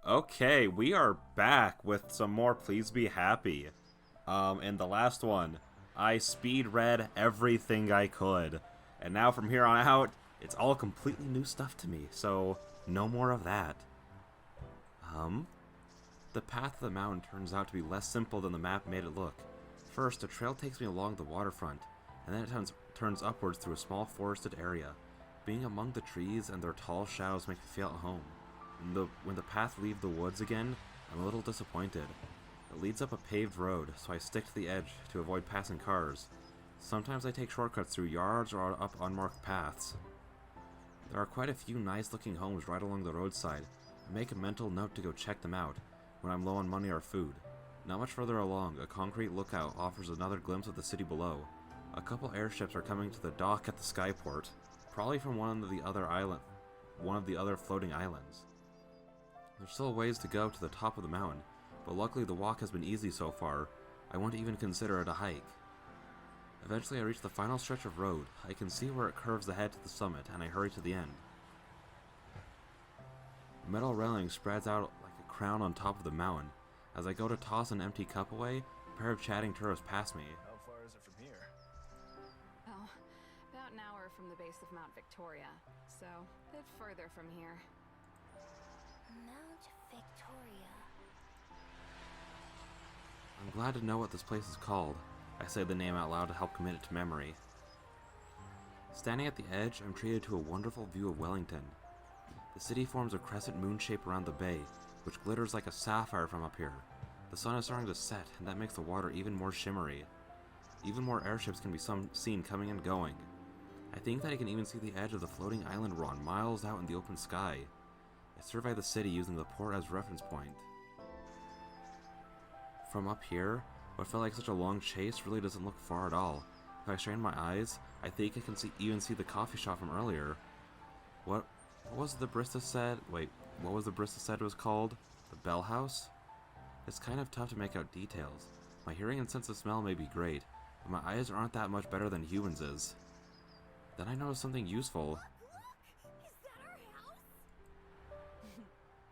Okay, we are back with some more Please Be Happy. In the last one, I speed read everything I could. And now from here on out, it's all completely new stuff to me, so no more of that. Um, the path to the mountain turns out to be less simple than the map made it look. First, a trail takes me along the waterfront, and then it turns upwards through a small forested area. Being among the trees and their tall shadows make me feel at home. When the path leaves the woods again, I'm a little disappointed. It leads up a paved road, so I stick to the edge to avoid passing cars. Sometimes I take shortcuts through yards or up unmarked paths. There are quite a few nice looking homes right along the roadside. I make a mental note to go check them out when I'm low on money or food. Not much further along, a concrete lookout offers another glimpse of the city below. A couple airships are coming to the dock at the skyport, probably from one of the other floating islands. There's still a ways to go to the top of the mountain, but luckily the walk has been easy so far. I won't even consider it a hike. Eventually I reach the final stretch of road. I can see where it curves ahead to the summit, and I hurry to the end. A metal railing spreads out like a crown on top of the mountain. As I go to toss an empty cup away, a pair of chatting tourists pass me. How far is it from here? Oh, about an hour from the base of Mount Victoria, so a bit further from here. Mount Victoria. I'm glad to know what this place is called. I say the name out loud to help commit it to memory. Standing at the edge, I'm treated to a wonderful view of Wellington. The city forms a crescent moon shape around the bay, which glitters like a sapphire from up here. The sun is starting to set, and that makes the water even more shimmery. Even more airships can be seen coming and going. I think that I can even see the edge of the floating island we're on miles out in the open sky. I survey the city using the port as reference point. From up here, what felt like such a long chase really doesn't look far at all. If I strain my eyes, I think I can even see the coffee shop from earlier. What was the Brista said? Wait, what was the Brista said it was called? The Bell House? It's kind of tough to make out details. My hearing and sense of smell may be great, but my eyes aren't that much better than humans is. Then I noticed something useful. Is that our house?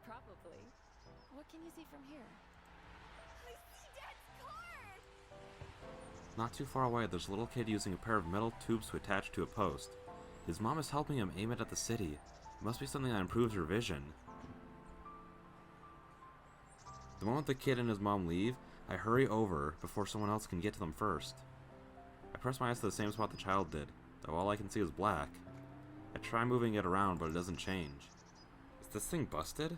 Probably. What can you see from here? I see Dad's car! Not too far away, there's a little kid using a pair of metal tubes to attach to a post. His mom is helping him aim it at the city. It must be something that improves her vision. The moment the kid and his mom leave, I hurry over before someone else can get to them first. I press my eyes to the same spot the child did, though all I can see is black. I try moving it around, but it doesn't change. Is this thing busted?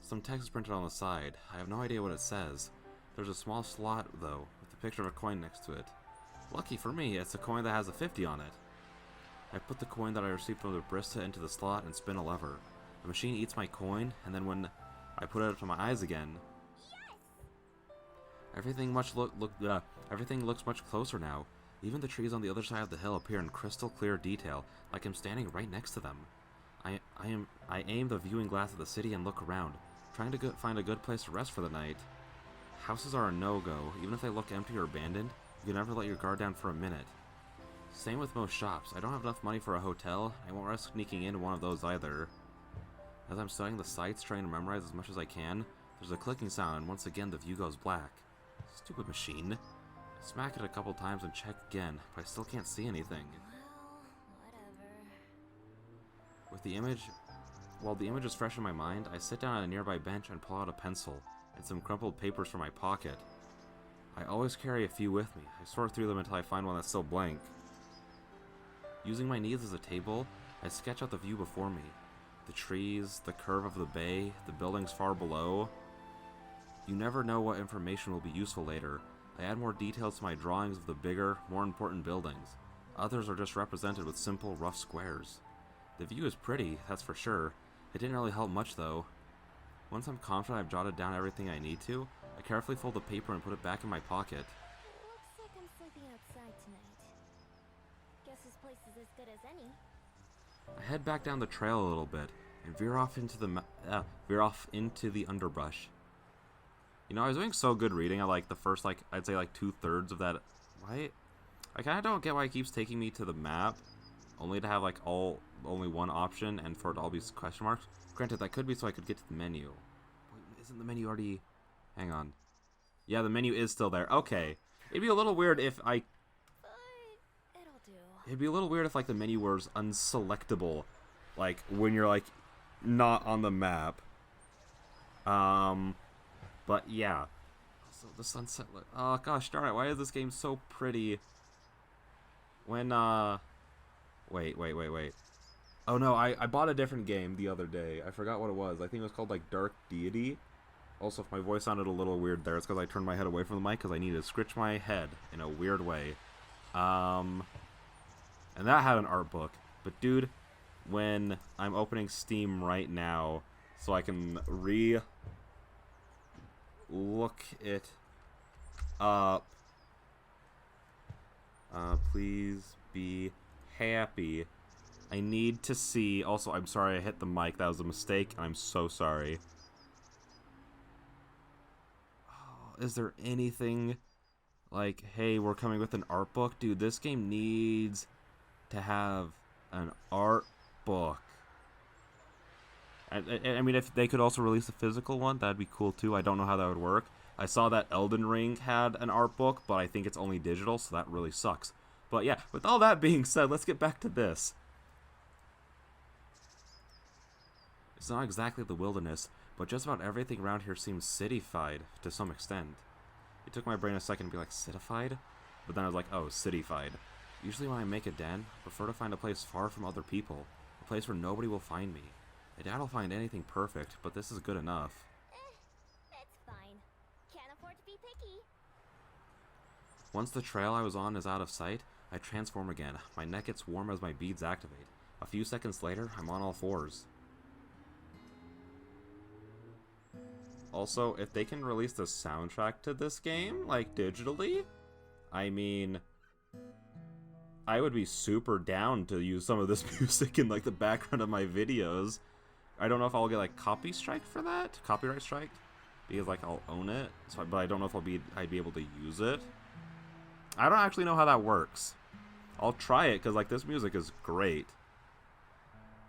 Some text is printed on the side. I have no idea what it says. There's a small slot, though, with a picture of a coin next to it. Lucky for me, it's a coin that has a 50 on it. I put the coin that I received from the Brista into the slot and spin a lever. The machine eats my coin, and then when I put it up to my eyes again, everything looks much closer now. Even the trees on the other side of the hill appear in crystal clear detail, like I'm standing right next to them. I aim the viewing glass at the city and look around, trying to find a good place to rest for the night. Houses are a no-go. Even if they look empty or abandoned, you can never let your guard down for a minute. Same with most shops. I don't have enough money for a hotel. I won't risk sneaking into one of those either. As I'm studying the sights, trying to memorize as much as I can, there's a clicking sound, and once again the view goes black. Stupid machine. I smack it a couple times and check again, but I still can't see anything. Whatever. While the image is fresh in my mind, I sit down at a nearby bench and pull out a pencil and some crumpled papers from my pocket. I always carry a few with me. I sort through them until I find one that's still blank. Using my knees as a table, I sketch out the view before me. The trees, the curve of the bay, the buildings far below. You never know what information will be useful later. I add more details to my drawings of the bigger, more important buildings. Others are just represented with simple, rough squares. The view is pretty, that's for sure. It didn't really help much though. Once I'm confident I've jotted down everything I need to, I carefully fold the paper and put it back in my pocket. Looks like I'm sleeping outside tonight. Guess this place is as good as any. I head back down the trail a little bit and veer off into the underbrush. You know, I was doing so good reading at like the first I'd say 2/3 of that. Why? I kind of don't get why it keeps taking me to the map only to have like only one option and for it to all be question marks. Granted, that could be so I could get to the menu. Wait, isn't the menu already? Hang on. Yeah, the menu is still there. Okay. It'd be a little weird if But it'll do. It'd be a little weird if like the menu was unselectable, like when you're like not on the map. But yeah. So the sunset. Oh gosh, darn it! Why is this game so pretty? When wait. Oh no, I bought a different game the other day. I forgot what it was. I think it was called like Dark Deity. Also, if my voice sounded a little weird there, it's because I turned my head away from the mic because I needed to scritch my head in a weird way. And that had an art book. But dude, when I'm opening Steam right now so I can look it up. Please be happy. I need to see. Also, I'm sorry I hit the mic. That was a mistake. I'm so sorry. Oh, is there anything like, hey, we're coming with an art book? Dude, this game needs to have an art book. I mean, if they could also release a physical one, that'd be cool too. I don't know how that would work. I saw that Elden Ring had an art book, but I think it's only digital, so that really sucks. But yeah, with all that being said, let's get back to this. It's not exactly the wilderness, but just about everything around here seems cityfied to some extent. It took my brain a second to be like, cityfied? But then I was like, oh, cityfied. Usually when I make a den, I prefer to find a place far from other people, a place where nobody will find me. I doubt I'll find anything perfect, but this is good enough. That's fine. Can't afford to be picky. Once the trail I was on is out of sight, I transform again. My neck gets warm as my beads activate. A few seconds later, I'm on all fours. Also, if they can release the soundtrack to this game, like digitally, I mean, I would be super down to use some of this music in like the background of my videos. I don't know if I'll get like copyright strike for that, because like I'll own it. So, but I don't know if I'd be able to use it. I don't actually know how that works. I'll try it because like this music is great.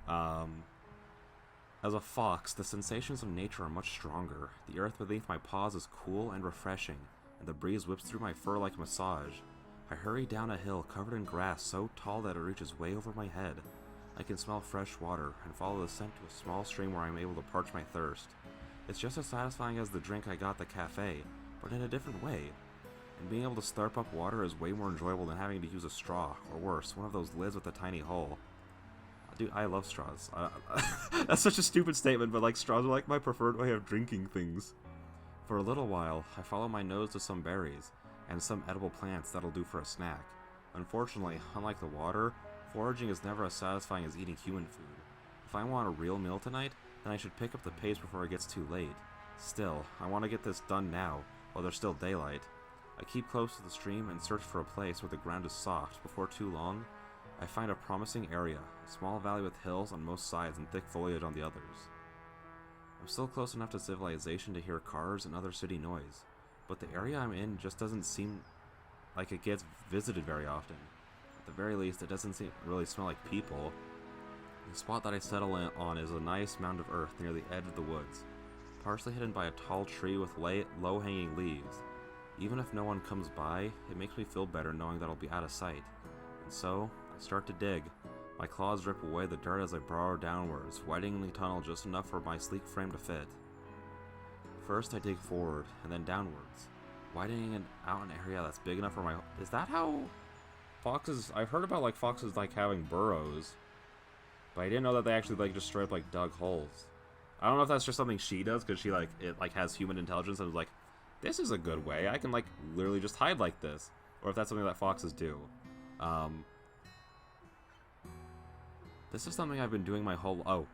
As a fox, the sensations of nature are much stronger. The earth beneath my paws is cool and refreshing, and the breeze whips through my fur like a massage. I hurry down a hill covered in grass so tall that it reaches way over my head. I can smell fresh water and follow the scent to a small stream where I'm able to parch my thirst. It's just as satisfying as the drink I got at the cafe, but in a different way. And being able to slurp up water is way more enjoyable than having to use a straw, or worse, one of those lids with a tiny hole. Dude, I love straws. That's such a stupid statement, but like straws are like my preferred way of drinking things. For a little while, I follow my nose to some berries, and some edible plants that'll do for a snack. Unfortunately, unlike the water, foraging is never as satisfying as eating human food. If I want a real meal tonight, then I should pick up the pace before it gets too late. Still, I want to get this done now, while there's still daylight. I keep close to the stream and search for a place where the ground is soft. Before too long, I find a promising area, a small valley with hills on most sides and thick foliage on the others. I'm still close enough to civilization to hear cars and other city noise, but the area I'm in just doesn't seem like it gets visited very often. At the very least, it doesn't really smell like people. The spot that I settle on is a nice mound of earth near the edge of the woods, partially hidden by a tall tree with low-hanging leaves. Even if no one comes by, it makes me feel better knowing that I'll be out of sight. And so, I start to dig. My claws rip away the dirt as I burrow downwards, widening the tunnel just enough for my sleek frame to fit. First I dig forward, and then downwards, widening out an area that's big enough for my... Is that how foxes... I've heard about like foxes like having burrows, but I didn't know that they actually like just straight up like dug holes. I don't know if that's just something she does, because she like, it like has human intelligence and was like, this is a good way, I can like literally just hide like this. Or if that's something that foxes do. This is something I've been doing my whole...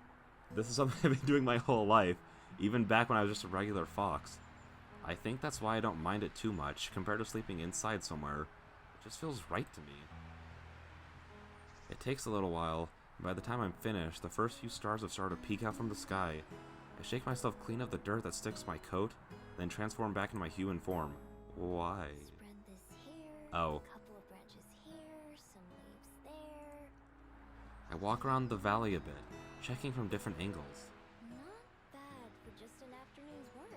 This is something I've been doing my whole life, even back when I was just a regular fox. I think that's why I don't mind it too much, compared to sleeping inside somewhere. It just feels right to me. It takes a little while, and by the time I'm finished, the first few stars have started to peek out from the sky. I shake myself clean of the dirt that sticks to my coat, then transform back into my human form. Why? Spread this here. Oh. A couple of branches here. Some leaves there. I walk around the valley a bit, checking from different angles. Not bad for just an afternoon's work.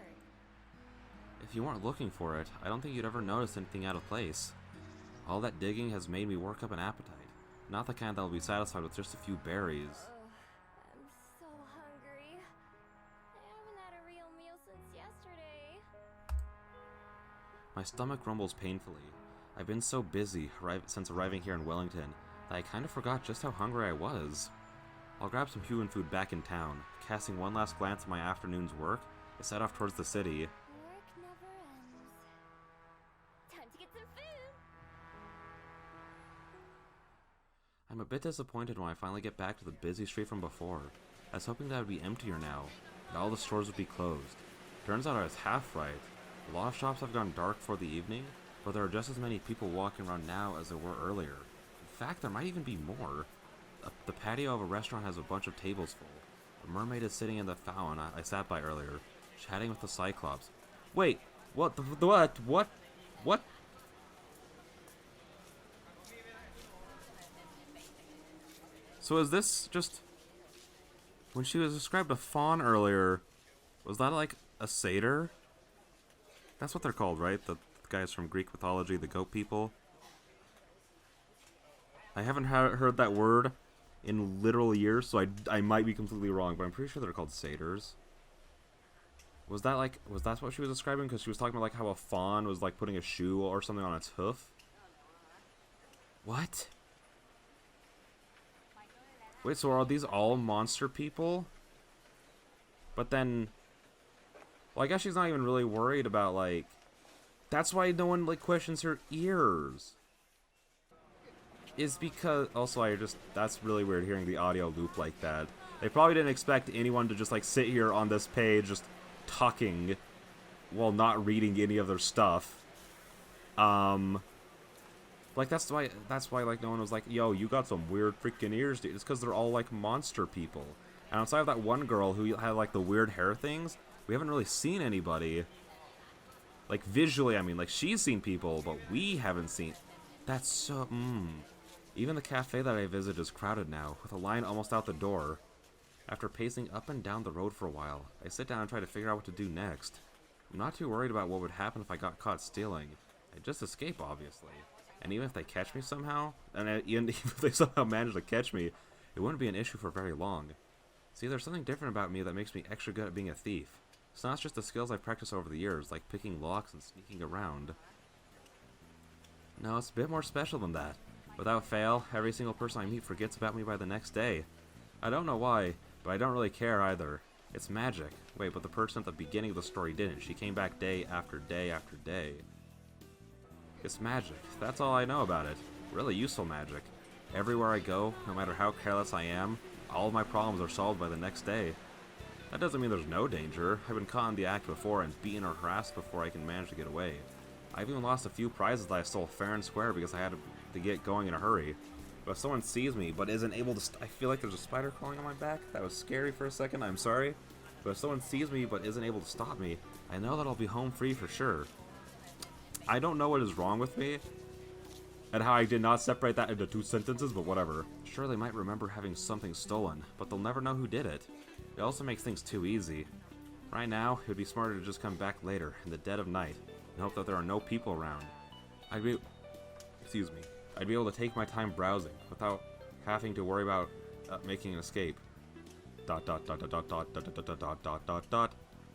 If you weren't looking for it, I don't think you'd ever notice anything out of place. All that digging has made me work up an appetite. Not the kind that'll be satisfied with just a few berries. I'm so hungry. I haven't had a real meal since yesterday. My stomach rumbles painfully. I've been so busy since arriving here in Wellington that I kind of forgot just how hungry I was. I'll grab some human food back in town. Casting one last glance at my afternoon's work, I set off towards the city. Work never ends. Time to get some food. I'm a bit disappointed when I finally get back to the busy street from before. I was hoping that it would be emptier now, and all the stores would be closed. Turns out I was half right. A lot of shops have gone dark for the evening, but there are just as many people walking around now as there were earlier. In fact, there might even be more. The patio of a restaurant has a bunch of tables full. A mermaid is sitting in the fountain I sat by earlier, chatting with the Cyclops. Wait, what? What? So is this just... When she was described a faun earlier, was that like a satyr? That's what they're called, right? The guys from Greek mythology, the goat people. I haven't heard that word in literal years, so I might be completely wrong, but I'm pretty sure they're called satyrs. Was that what she was describing? Because she was talking about like how a fawn was like putting a shoe or something on its hoof. What? Wait, so are these all monster people? But then, well, I guess she's not even really worried about like. That's why no one like questions her ears. Is because also that's really weird hearing the audio loop like that. They probably didn't expect anyone to just like sit here on this page just talking while not reading any of their stuff. Like that's why like no one was like, yo, you got some weird freaking ears, dude. It's because they're all like monster people. And outside of that one girl who had like the weird hair things, we haven't really seen anybody. Like visually, I mean, like she's seen people, but we haven't seen. That's so. Even the cafe that I visit is crowded now, with a line almost out the door. After pacing up and down the road for a while, I sit down and try to figure out what to do next. I'm not too worried about what would happen if I got caught stealing. I'd just escape, obviously. And even if they catch me somehow, even if they somehow manage to catch me, it wouldn't be an issue for very long. See, there's something different about me that makes me extra good at being a thief. It's not just the skills I've practiced over the years, like picking locks and sneaking around. No, it's a bit more special than that. Without fail, every single person I meet forgets about me by the next day. I don't know why, but I don't really care either. It's magic. Wait, but the person at the beginning of the story didn't. She came back day after day after day. It's magic. That's all I know about it. Really useful magic. Everywhere I go, no matter how careless I am, all of my problems are solved by the next day. That doesn't mean there's no danger. I've been caught in the act before and beaten or harassed before I can manage to get away. I've even lost a few prizes that I stole fair and square because I had to get going in a hurry. But if someone sees me but isn't able to I feel like there's a spider crawling on my back. That was scary for a second, I'm sorry. But if someone sees me but isn't able to stop me, I know that I'll be home free for sure. I don't know what is wrong with me and how I did not separate that into two sentences, but whatever. Sure, they might remember having something stolen, but they'll never know who did it. It also makes things too easy. Right now, it would be smarter to just come back later, in the dead of night, and hope that there are no people around. I'd be able to take my time browsing, without having to worry about making an escape. ...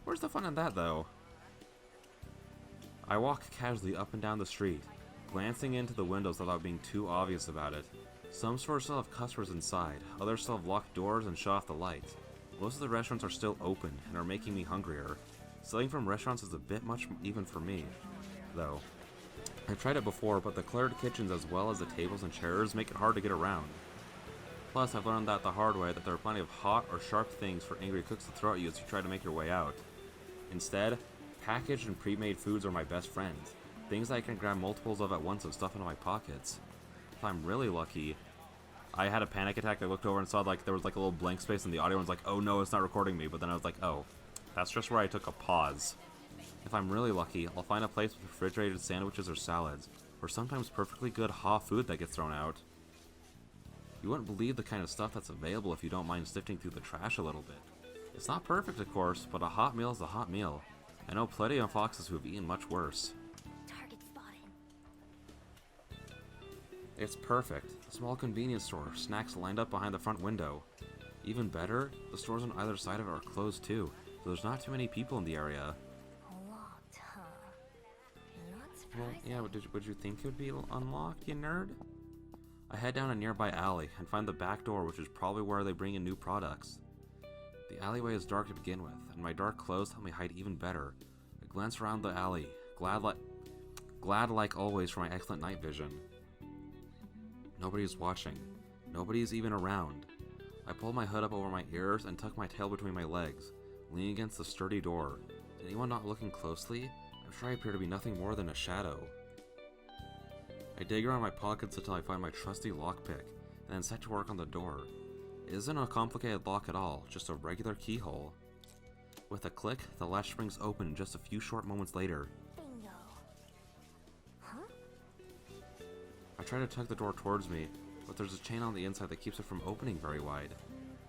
Where's the fun in that, though? I walk casually up and down the street, glancing into the windows without being too obvious about it. Some stores still have customers inside, others still have locked doors and shut off the lights. Most of the restaurants are still open and are making me hungrier. Stealing from restaurants is a bit much even for me, though. I've tried it before, but the cluttered kitchens as well as the tables and chairs make it hard to get around. Plus, I've learned that the hard way that there are plenty of hot or sharp things for angry cooks to throw at you as you try to make your way out. Instead, packaged and pre-made foods are my best friends. Things that I can grab multiples of at once and stuff into my pockets. If I'm really lucky... I had a panic attack. I looked over and saw like there was like a little blank space in the audio and was like, oh no, it's not recording me. But then I was like, oh, that's just where I took a pause. If I'm really lucky, I'll find a place with refrigerated sandwiches or salads, or sometimes perfectly good hot food that gets thrown out. You wouldn't believe the kind of stuff that's available if you don't mind sifting through the trash a little bit. It's not perfect, of course, but a hot meal is a hot meal. I know plenty of foxes who have eaten much worse. Target spotted. It's perfect. A small convenience store, snacks lined up behind the front window. Even better, the stores on either side of it are closed too, so there's not too many people in the area. Locked, huh? Not Well, surprising. yeah, would you think it would be unlocked, you nerd? I head down a nearby alley and find the back door, which is probably where they bring in new products. The alleyway is dark to begin with, and my dark clothes help me hide even better. I glance around the alley, glad like always for my excellent night vision. Nobody's watching. Nobody's even around. I pull my hood up over my ears and tuck my tail between my legs, leaning against the sturdy door. Anyone not looking closely? I'm sure I appear to be nothing more than a shadow. I dig around my pockets until I find my trusty lockpick, and then set to work on the door. It isn't a complicated lock at all, just a regular keyhole. With a click, the latch springs open just a few short moments later. Bingo. Huh? I try to tug the door towards me, but there's a chain on the inside that keeps it from opening very wide.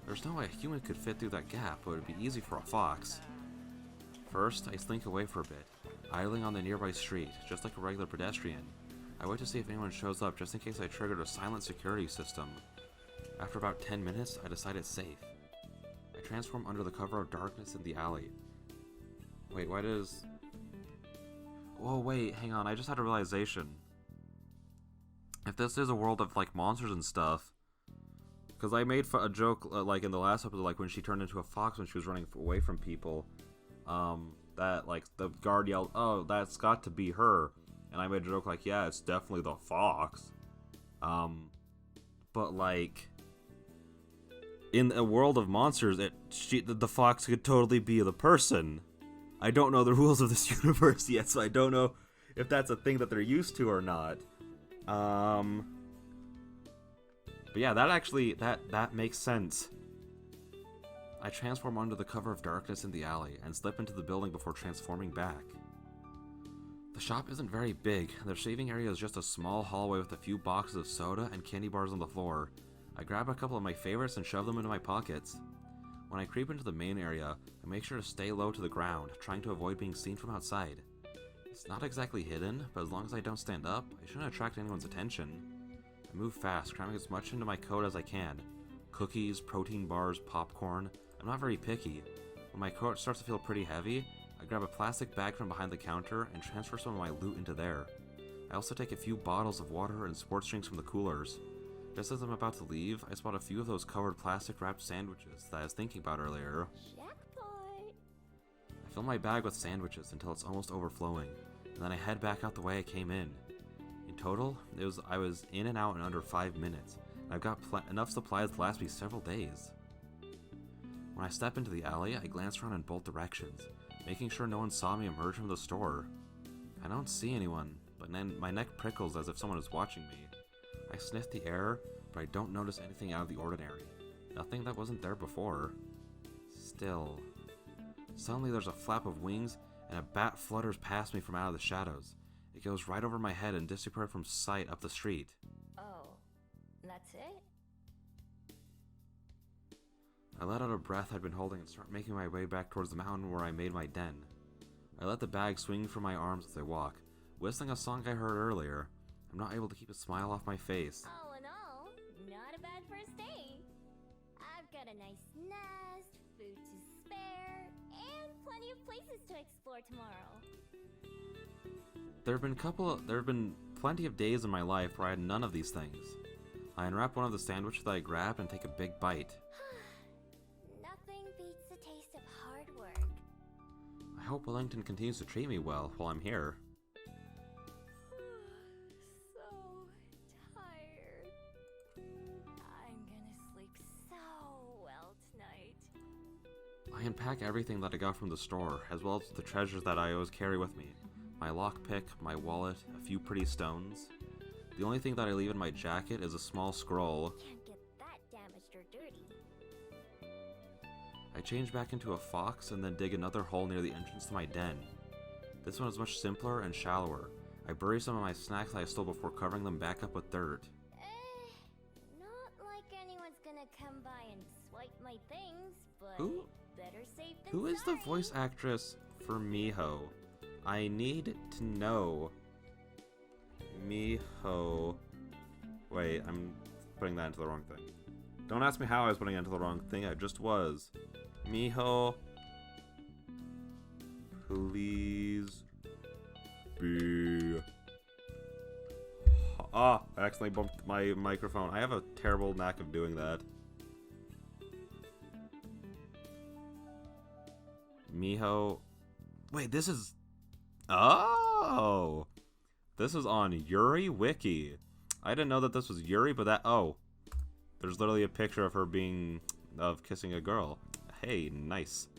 There's no way a human could fit through that gap, but it would be easy for a fox. First, I slink away for a bit, idling on the nearby street, just like a regular pedestrian. I wait to see if anyone shows up just in case I triggered a silent security system. After about 10 minutes, I decide it's safe. I transform under the cover of darkness in the alley. Wait, why does... Oh wait, hang on, I just had a realization. If this is a world of, like, monsters and stuff... Because I made a joke, like, in the last episode, like, when she turned into a fox when she was running away from people. That, like, the guard yelled, "Oh, that's got to be her." And I made a joke like, yeah, it's definitely the fox. But, like... In a world of monsters, the fox could totally be the person. I don't know the rules of this universe yet, so I don't know if that's a thing that they're used to or not. But yeah, that actually, that makes sense. I transform under the cover of darkness in the alley and slip into the building before transforming back. The shop isn't very big. The shaving area is just a small hallway with a few boxes of soda and candy bars on the floor. I grab a couple of my favorites and shove them into my pockets. When I creep into the main area, I make sure to stay low to the ground, trying to avoid being seen from outside. It's not exactly hidden, but as long as I don't stand up, I shouldn't attract anyone's attention. I move fast, cramming as much into my coat as I can. Cookies, protein bars, popcorn. I'm not very picky. When my coat starts to feel pretty heavy, I grab a plastic bag from behind the counter and transfer some of my loot into there. I also take a few bottles of water and sports drinks from the coolers. Just as I'm about to leave, I spot a few of those covered plastic-wrapped sandwiches that I was thinking about earlier. Jackpot. I fill my bag with sandwiches until it's almost overflowing, and then I head back out the way I came in. In total, I was in and out in under 5 minutes, and I've got enough supplies to last me several days. When I step into the alley, I glance around in both directions, making sure no one saw me emerge from the store. I don't see anyone, but then my neck prickles as if someone is watching me. I sniff the air, but I don't notice anything out of the ordinary. Nothing that wasn't there before. Still. Suddenly there's a flap of wings, and a bat flutters past me from out of the shadows. It goes right over my head and disappears from sight up the street. Oh, that's it? I let out a breath I'd been holding and start making my way back towards the mountain where I made my den. I let the bag swing from my arms as I walk, whistling a song I heard earlier. I'm not able to keep a smile off my face. All in all, not a bad first day. I've got a nice nest, food to spare, and plenty of places to explore tomorrow. There have been plenty of days in my life where I had none of these things. I unwrap one of the sandwiches that I grabbed and take a big bite. Nothing beats the taste of hard work. I hope Wellington continues to treat me well while I'm here. So tired. I'm gonna sleep so well tonight. I unpack everything that I got from the store, as well as the treasures that I always carry with me. My lockpick, my wallet, a few pretty stones. The only thing that I leave in my jacket is a small scroll. Can't get that damaged or dirty. I change back into a fox and then dig another hole near the entrance to my den. This one is much simpler and shallower. I bury some of my snacks that I stole before covering them back up with dirt. Not like white things, but Who- better safe than Who is the sorry. voice actress for Miho? I need to know. Miho. Wait, I'm putting that into the wrong thing. Don't ask me how I was putting it into the wrong thing. I just was. Miho. Please be. Ah, I accidentally bumped my microphone. I have a terrible knack of doing that. Miho. Wait, this is. Oh! This is on Yuri Wiki. I didn't know that this was Yuri, but that. Oh. There's literally a picture of her of kissing a girl. Hey, nice.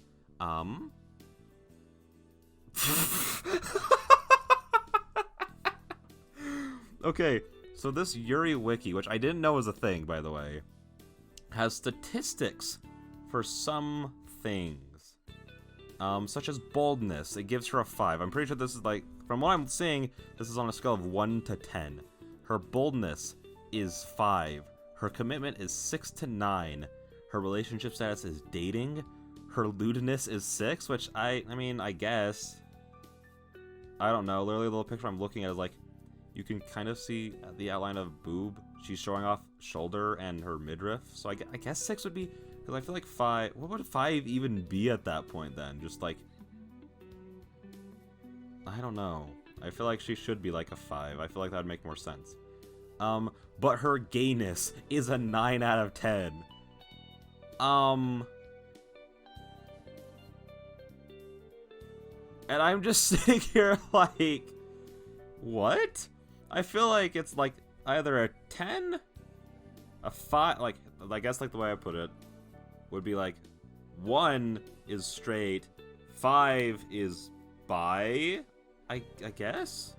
Okay, so this Yuri Wiki, which I didn't know was a thing, by the way, has statistics for some things. Such as boldness. It gives her a 5. I'm pretty sure this is like, from what I'm seeing, this is on a scale of 1 to 10. Her boldness is 5. Her commitment is 6 to 9. Her relationship status is dating. Her lewdness is 6, which I mean, I guess. I don't know. Literally, the little picture I'm looking at is like, you can kind of see the outline of boob. She's showing off shoulder and her midriff. So I guess 6 would be, because I feel like 5, what would 5 even be at that point then? Just like, I don't know. I feel like she should be like a 5. I feel like that would make more sense. But her gayness is a 9 out of 10. And I'm just sitting here like, what? I feel like it's like either a 10, a 5, like, I guess like the way I put it would be like 1 is straight, 5 is bi, I guess?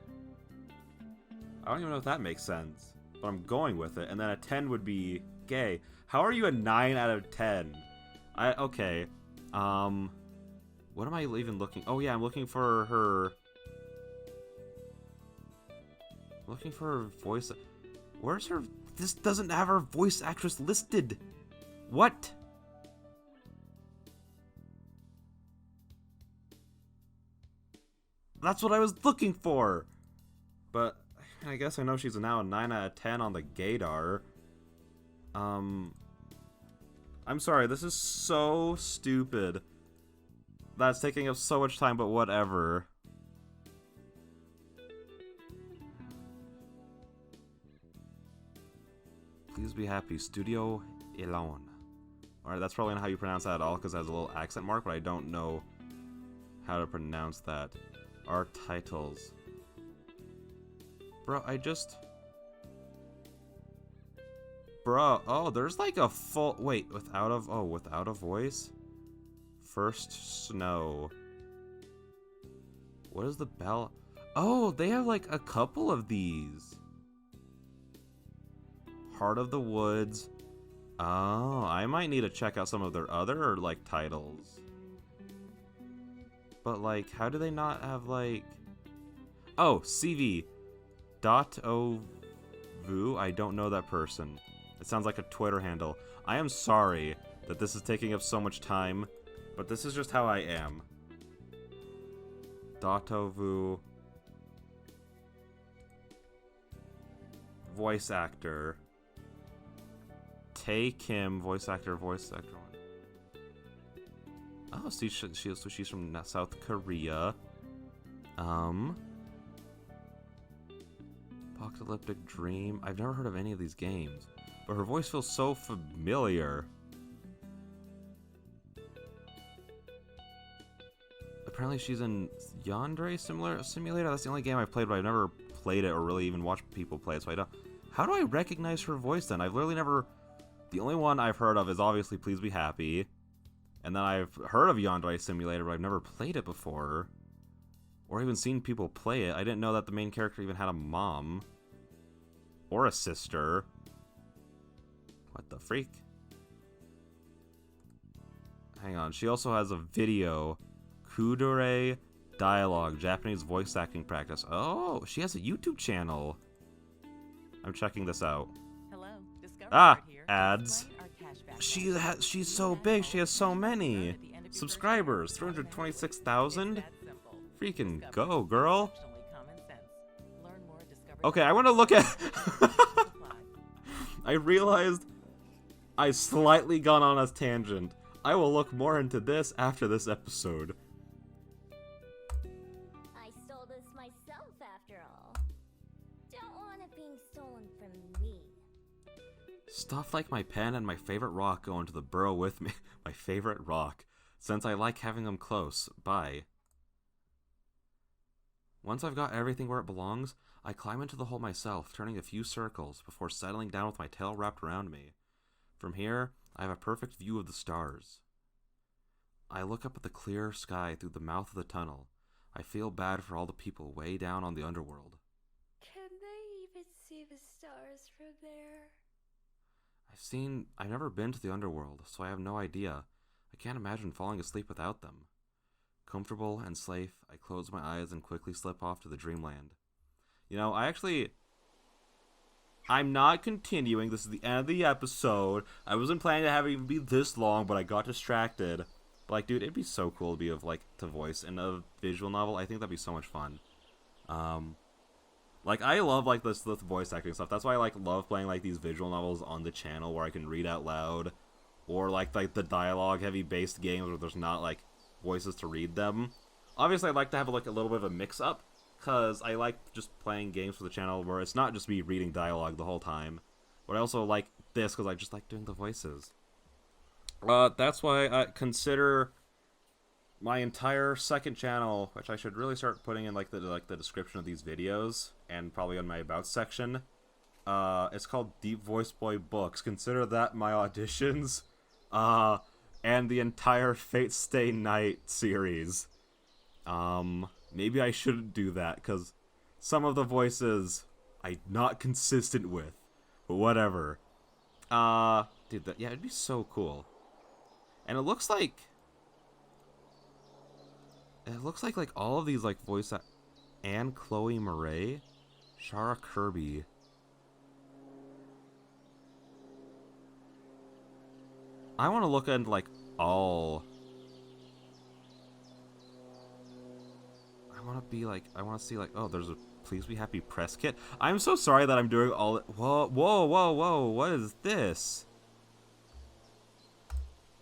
I don't even know if that makes sense, but I'm going with it. And then a 10 would be gay. How are you a 9 out of 10? Okay. What am I even looking? Oh yeah, I'm looking for her. Looking for her voice. Where's her? This doesn't have her voice actress listed. What? That's what I was looking for. But I guess I know she's now a 9 out of 10 on the gaydar. I'm sorry, this is so stupid. That's taking up so much time, but whatever. Please be happy. Studio Elon. Alright, that's probably not how you pronounce that at all, because it has a little accent mark, but I don't know how to pronounce that. Our titles. Bro, Bro, oh, there's like a full... Wait, without a voice? First Snow. What is the bell? Oh, they have like a couple of these. Heart of the Woods. Oh, I might need to check out some of their other like titles. But like, how do they not have like... Oh, CV. .ovu. I don't know that person. It sounds like a Twitter handle. I am sorry that this is taking up so much time, but this is just how I am. .ovu. Voice actor. Tae Kim, voice actor. Oh, see, she's from South Korea. Apocalyptic Dream. I've never heard of any of these games, but her voice feels so familiar. Apparently she's in Yandere Simulator. That's the only game I've played, but I've never played it or really even watched people play it, so I don't... How do I recognize her voice then? I've literally never... The only one I've heard of is obviously Please Be Happy. And then I've heard of Yandere Simulator, but I've never played it before. Or even seen people play it. I didn't know that the main character even had a mom. Or a sister. What the freak? Hang on, she also has a video. Kudere Dialogue, Japanese voice acting practice. Oh, she has a YouTube channel. I'm checking this out. Hello, Discovery Ah, Card here. ads. Display our cashback she's so big. She has so many subscribers. 326,000. Freaking go, girl. Okay, I want to look at. I realized I slightly gone on a tangent. I will look more into this after this episode. I stole this myself, after all. Don't want it being stolen from me. Stuff like my pen and my favorite rock go into the burrow with me. My favorite rock. Since I like having them close. Bye. Once I've got everything where it belongs, I climb into the hole myself, turning a few circles before settling down with my tail wrapped around me. From here, I have a perfect view of the stars. I look up at the clear sky through the mouth of the tunnel. I feel bad for all the people way down on the underworld. Can they even see the stars from there? I've never been to the underworld, so I have no idea. I can't imagine falling asleep without them. Comfortable and safe, I close my eyes and quickly slip off to the dreamland. You know, I'm not continuing. This is the end of the episode. I wasn't planning to have it even be this long, but I got distracted. But, like, dude, it'd be so cool to be to voice in a visual novel. I think that'd be so much fun. Like, I love, this voice acting stuff. That's why I, love playing, these visual novels on the channel where I can read out loud. Or, the dialogue-heavy based games where there's not, voices to read them. Obviously, I'd like to have, a little bit of a mix-up. Because I like just playing games for the channel where it's not just me reading dialogue the whole time. But I also like this because I just like doing the voices. That's why I consider my entire second channel, which I should really start putting in the description of these videos and probably on my about section. It's called Deep Voice Boy Books. Consider that my auditions. And the entire Fate Stay Night series. Maybe I shouldn't do that, because some of the voices I'm not consistent with. But whatever. Dude, yeah, it'd be so cool. And it looks like... all of these, voice... Anne Chloe Murray, Shara Kirby. I want to look at, all... I want to see, oh, there's a Please Be Happy press kit. I'm so sorry that I'm doing all... Whoa, whoa, whoa, whoa, what is this?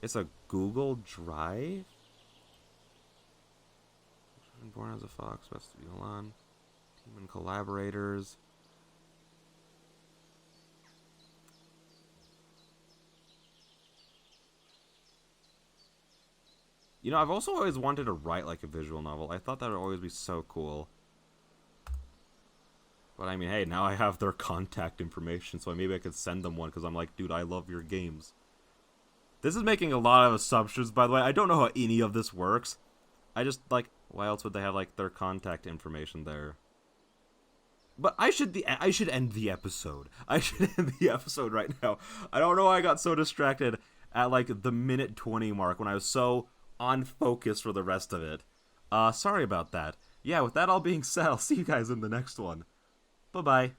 It's a Google Drive? Born as a Fox, Best to Be Milan. Team and collaborators. You know, I've also always wanted to write a visual novel. I thought that would always be so cool. But I mean, hey, now I have their contact information, so maybe I could send them one, because I'm like, dude, I love your games. This is making a lot of assumptions, by the way. I don't know how any of this works. I just, why else would they have, their contact information there? But I should end the episode. I should end the episode right now. I don't know why I got so distracted at, the minute 20 mark when I was so on focus for the rest of it. Sorry about that. Yeah, with that all being said, I'll see you guys in the next one. Bye-bye.